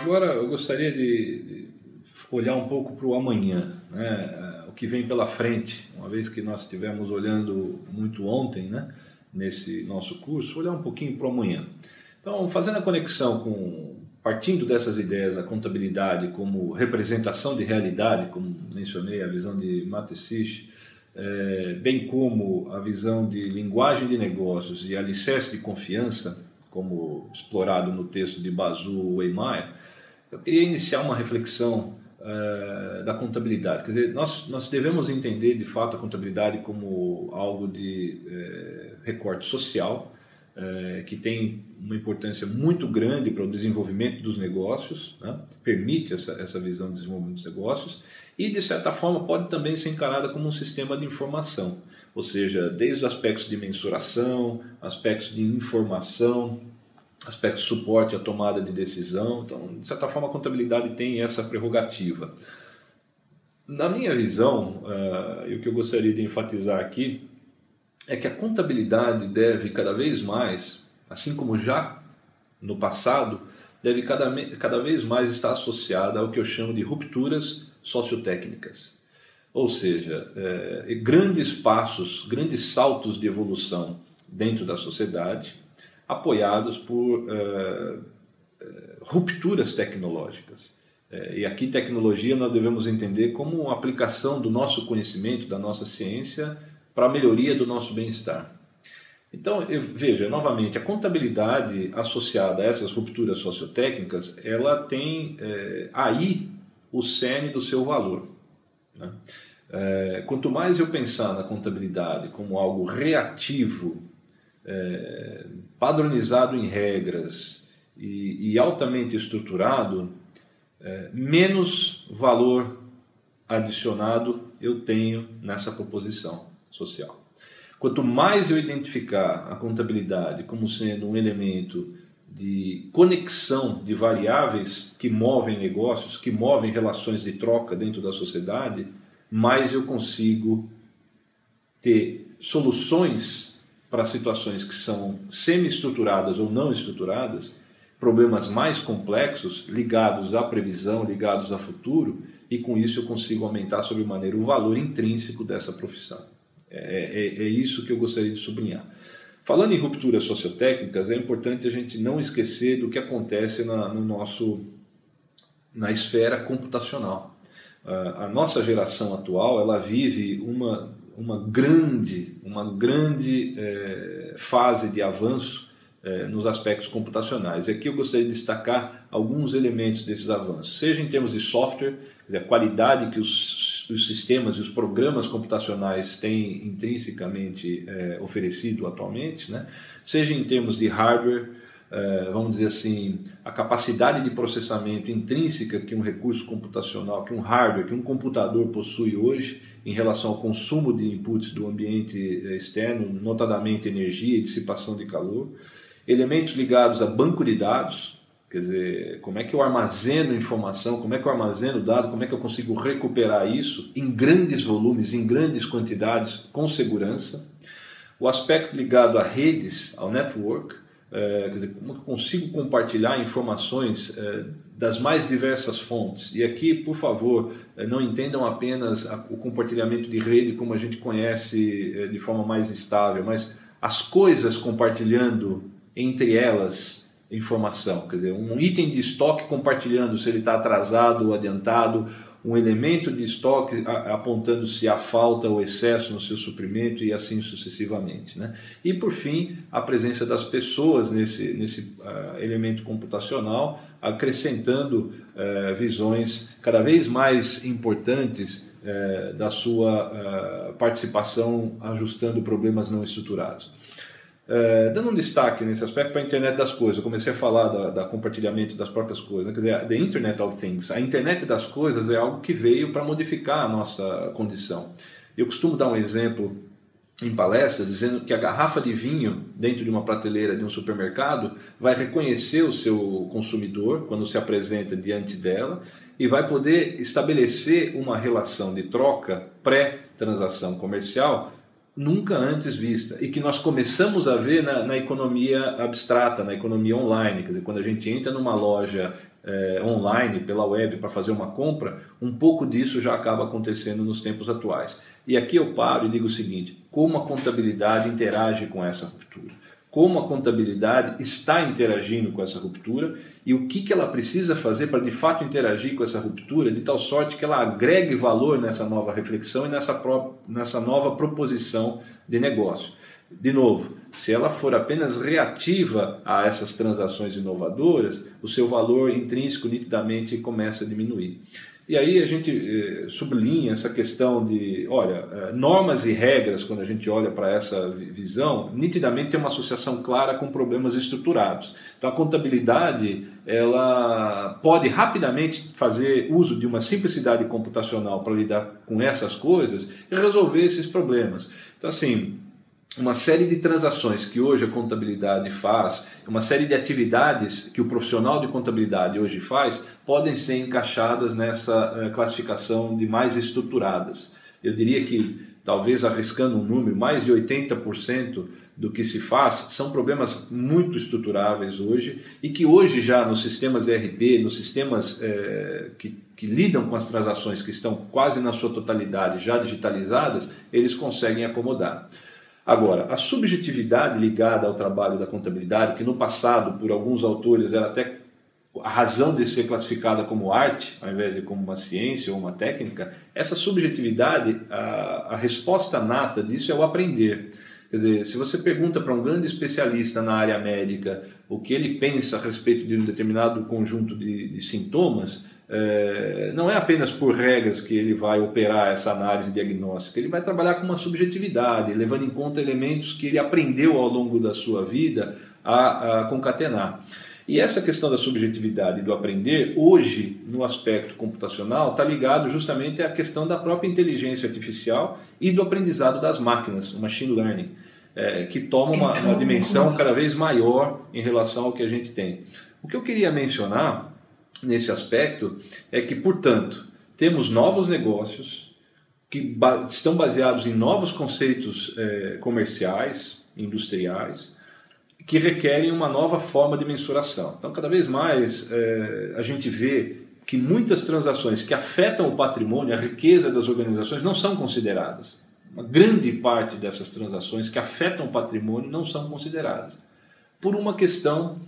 Agora eu gostaria de olhar um pouco para o amanhã, né? O que vem pela frente, uma vez que nós estivemos olhando muito ontem, né? Nesse nosso curso, olhar um pouquinho para o amanhã. Então, fazendo a conexão partindo dessas ideias da contabilidade como representação de realidade, como mencionei, a visão de Mateschitz, bem como a visão de linguagem de negócios e alicerce de confiança, como explorado no texto de Basu Weimeyer, eu queria iniciar uma reflexão da contabilidade. Quer dizer, nós devemos entender de fato a contabilidade como algo de recorte social, que tem uma importância muito grande para o desenvolvimento dos negócios, né? Permite essa visão de desenvolvimento dos negócios e, de certa forma, pode também ser encarada como um sistema de informação, ou seja, desde os aspectos de mensuração, aspectos de informação, aspectos de suporte à tomada de decisão. Então, de certa forma, a contabilidade tem essa prerrogativa. Na minha visão, e o que eu gostaria de enfatizar aqui, é que a contabilidade deve cada vez mais, assim como já no passado, deve cada vez mais estar associada ao que eu chamo de rupturas sociotécnicas. Ou seja, grandes passos, grandes saltos de evolução dentro da sociedade, apoiados por rupturas tecnológicas. E aqui tecnologia nós devemos entender como uma aplicação do nosso conhecimento, da nossa ciência, para a melhoria do nosso bem-estar. Então, veja, novamente, a contabilidade associada a essas rupturas sociotécnicas, ela tem aí o cerne do seu valor, né? Quanto mais eu pensar na contabilidade como algo reativo, padronizado em regras e altamente estruturado, menos valor adicionado eu tenho nessa proposição social. Quanto mais eu identificar a contabilidade como sendo um elemento de conexão de variáveis que movem negócios, que movem relações de troca dentro da sociedade, mais eu consigo ter soluções para situações que são semi-estruturadas ou não estruturadas, problemas mais complexos ligados à previsão, ligados a futuro, e com isso eu consigo aumentar sobremaneira o valor intrínseco dessa profissão. É isso que eu gostaria de sublinhar. Falando em rupturas sociotécnicas, é importante a gente não esquecer do que acontece na esfera computacional. A nossa geração atual, ela vive uma grande fase de avanço nos aspectos computacionais. E aqui eu gostaria de destacar alguns elementos desses avanços, seja em termos de software, quer dizer, a qualidade que os sistemas e os programas computacionais têm intrinsecamente oferecido atualmente, né? Seja em termos de hardware, vamos dizer assim, a capacidade de processamento intrínseca que um recurso computacional, que um hardware, que um computador possui hoje em relação ao consumo de inputs do ambiente externo, notadamente energia e dissipação de calor, elementos ligados a banco de dados, quer dizer, como é que eu armazeno informação, como é que eu armazeno dado, como é que eu consigo recuperar isso em grandes volumes, em grandes quantidades, com segurança. O aspecto ligado a redes, ao network, quer dizer, como eu consigo compartilhar informações das mais diversas fontes. E aqui, por favor, não entendam apenas o compartilhamento de rede como a gente conhece de forma mais estável, mas as coisas compartilhando entre elas informação, quer dizer, um item de estoque compartilhando se ele está atrasado ou adiantado, um elemento de estoque apontando se há falta ou excesso no seu suprimento e assim sucessivamente, né? E por fim, a presença das pessoas nesse elemento computacional, acrescentando visões cada vez mais importantes da sua participação ajustando problemas não estruturados. Dando um destaque nesse aspecto para a internet das coisas, eu comecei a falar da compartilhamento das próprias coisas, né? Quer dizer, the Internet of Things, a internet das coisas é algo que veio para modificar a nossa condição. Eu costumo dar um exemplo em palestra dizendo que a garrafa de vinho dentro de uma prateleira de um supermercado vai reconhecer o seu consumidor quando se apresenta diante dela e vai poder estabelecer uma relação de troca pré-transação comercial nunca antes vista, e que nós começamos a ver na economia abstrata, na economia online, quer dizer, quando a gente entra numa loja online, pela web, para fazer uma compra, um pouco disso já acaba acontecendo nos tempos atuais. E aqui eu paro e digo o seguinte: como a contabilidade interage com essa ruptura? Como a contabilidade está interagindo com essa ruptura e o que ela precisa fazer para de fato interagir com essa ruptura, de tal sorte que ela agregue valor nessa nova reflexão e nessa nova proposição de negócio. De novo, se ela for apenas reativa a essas transações inovadoras, o seu valor intrínseco nitidamente começa a diminuir. E aí a gente sublinha essa questão de, olha, normas e regras, quando a gente olha para essa visão, nitidamente tem uma associação clara com problemas estruturados. Então a contabilidade, ela pode rapidamente fazer uso de uma simplicidade computacional para lidar com essas coisas e resolver esses problemas. Então assim, uma série de transações que hoje a contabilidade faz, uma série de atividades que o profissional de contabilidade hoje faz, podem ser encaixadas nessa classificação de mais estruturadas. Eu diria que, talvez arriscando um número, mais de 80% do que se faz são problemas muito estruturáveis hoje e que hoje já nos sistemas ERP, nos sistemas que lidam com as transações que estão quase na sua totalidade já digitalizadas, eles conseguem acomodar. Agora, a subjetividade ligada ao trabalho da contabilidade, que no passado, por alguns autores, era até a razão de ser classificada como arte, ao invés de como uma ciência ou uma técnica, essa subjetividade, a resposta nata disso é o aprender. Quer dizer, se você pergunta para um grande especialista na área médica o que ele pensa a respeito de um determinado conjunto de sintomas, não é apenas por regras que ele vai operar essa análise diagnóstica, ele vai trabalhar com uma subjetividade, levando em conta elementos que ele aprendeu ao longo da sua vida a concatenar. E essa questão da subjetividade e do aprender, hoje, no aspecto computacional, está ligado justamente à questão da própria inteligência artificial e do aprendizado das máquinas, o machine learning, que toma uma dimensão cada vez maior em relação ao que a gente tem. O que eu queria mencionar nesse aspecto é que, portanto, temos novos negócios que estão baseados em novos conceitos comerciais, industriais, que requerem uma nova forma de mensuração. Então, cada vez mais a gente vê que muitas transações que afetam o patrimônio, a riqueza das organizações, não são consideradas. Uma grande parte dessas transações que afetam o patrimônio não são consideradas. Por uma questão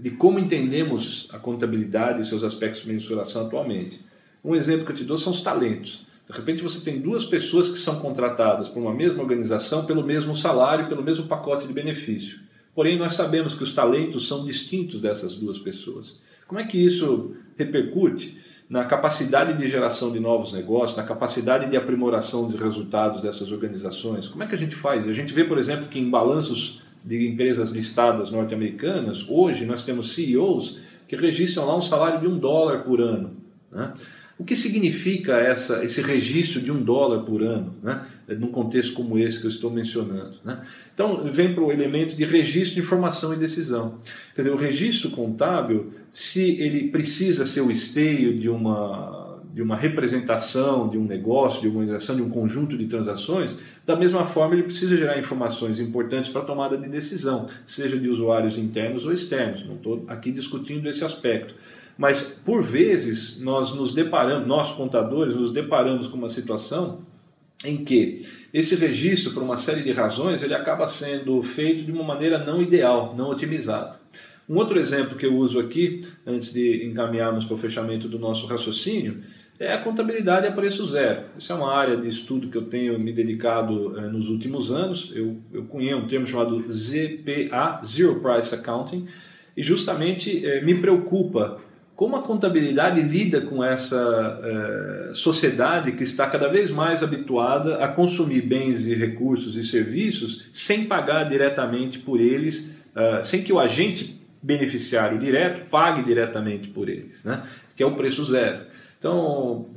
de como entendemos a contabilidade e seus aspectos de mensuração atualmente. Um exemplo que eu te dou são os talentos. De repente você tem duas pessoas que são contratadas por uma mesma organização pelo mesmo salário, pelo mesmo pacote de benefício. Porém, nós sabemos que os talentos são distintos dessas duas pessoas. Como é que isso repercute na capacidade de geração de novos negócios, na capacidade de aprimoração dos resultados dessas organizações? Como é que a gente faz? A gente vê, por exemplo, que em balanços de empresas listadas norte-americanas, hoje nós temos CEOs que registram lá um salário de $1 por ano, né? O que significa esse registro de $1 por ano, né? Num contexto como esse que eu estou mencionando, né? Então, vem para o elemento de registro de informação e decisão. Quer dizer, o registro contábil, se ele precisa ser o esteio de uma representação de um negócio, de uma organização, de um conjunto de transações, da mesma forma ele precisa gerar informações importantes para a tomada de decisão, seja de usuários internos ou externos. Não estou aqui discutindo esse aspecto. Mas, por vezes, nós contadores, nos deparamos com uma situação em que esse registro, por uma série de razões, ele acaba sendo feito de uma maneira não ideal, não otimizada. Um outro exemplo que eu uso aqui, antes de encaminharmos para o fechamento do nosso raciocínio, é a contabilidade a preço zero. Isso é uma área de estudo que eu tenho me dedicado nos últimos anos. Eu cunhei um termo chamado ZPA, Zero Price Accounting, e justamente me preocupa como a contabilidade lida com essa sociedade que está cada vez mais habituada a consumir bens e recursos e serviços sem pagar diretamente por eles, sem que o agente beneficiário direto pague diretamente por eles, né? Que é o preço zero. Então,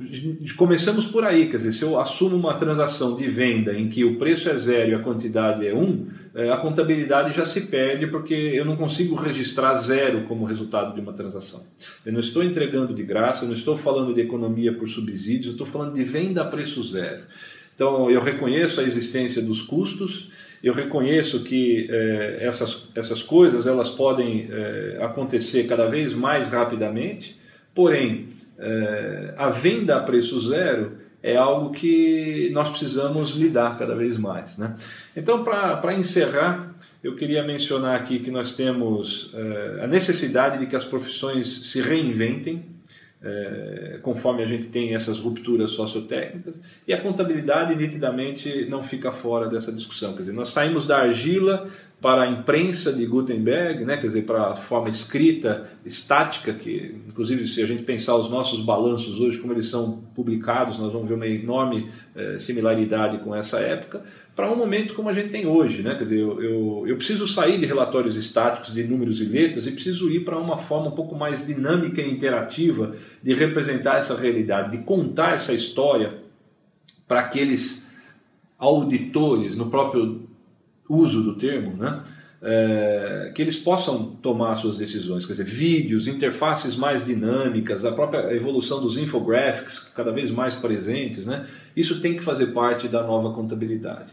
começamos por aí, quer dizer, se eu assumo uma transação de venda em que o preço é zero e a quantidade é 1, a contabilidade já se perde porque eu não consigo registrar zero como resultado de uma transação. Eu não estou entregando de graça, eu não estou falando de economia por subsídios, eu estou falando de venda a preço zero. Então, eu reconheço a existência dos custos, eu reconheço que essas essas coisas elas podem acontecer cada vez mais rapidamente, porém a venda a preço zero é algo que nós precisamos lidar cada vez mais, né? Então, para encerrar, eu queria mencionar aqui que nós temos a necessidade de que as profissões se reinventem, conforme a gente tem essas rupturas sociotécnicas, e a contabilidade nitidamente não fica fora dessa discussão. Quer dizer, nós saímos da argila para a imprensa de Gutenberg, né? Quer dizer, para a forma escrita, estática, que inclusive se a gente pensar os nossos balanços hoje, como eles são publicados, nós vamos ver uma enorme similaridade com essa época, para um momento como a gente tem hoje, né? Quer dizer, eu preciso sair de relatórios estáticos de números e letras e preciso ir para uma forma um pouco mais dinâmica e interativa de representar essa realidade, de contar essa história para aqueles auditores, no próprio uso do termo, né? Que eles possam tomar suas decisões, quer dizer, vídeos, interfaces mais dinâmicas, a própria evolução dos infographics cada vez mais presentes, né? Isso tem que fazer parte da nova contabilidade.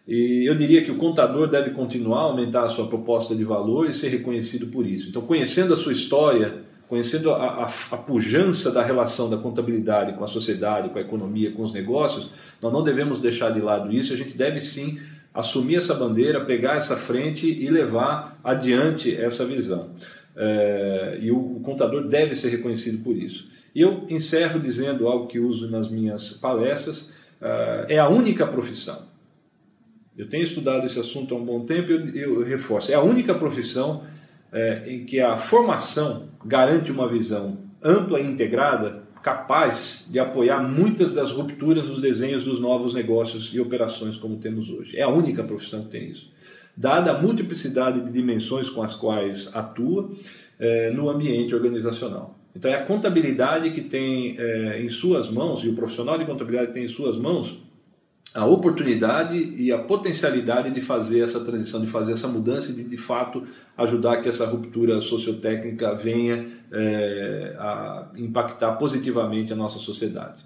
E eu diria que o contador deve continuar a aumentar a sua proposta de valor e ser reconhecido por isso. Então, conhecendo a sua história, conhecendo a pujança da relação da contabilidade com a sociedade, com a economia, com os negócios, nós não devemos deixar de lado isso, a gente deve sim assumir essa bandeira, pegar essa frente e levar adiante essa visão. E o contador deve ser reconhecido por isso. E eu encerro dizendo algo que uso nas minhas palestras, é a única profissão. Eu tenho estudado esse assunto há um bom tempo e eu reforço. É a única profissão em que a formação garante uma visão ampla e integrada, capaz de apoiar muitas das rupturas nos desenhos dos novos negócios e operações como temos hoje. É a única profissão que tem isso. Dada a multiplicidade de dimensões com as quais atua no ambiente organizacional. Então é a contabilidade que tem em suas mãos, e o profissional de contabilidade tem em suas mãos, a oportunidade e a potencialidade de fazer essa transição, de fazer essa mudança e de fato ajudar que essa ruptura sociotécnica venha a impactar positivamente a nossa sociedade.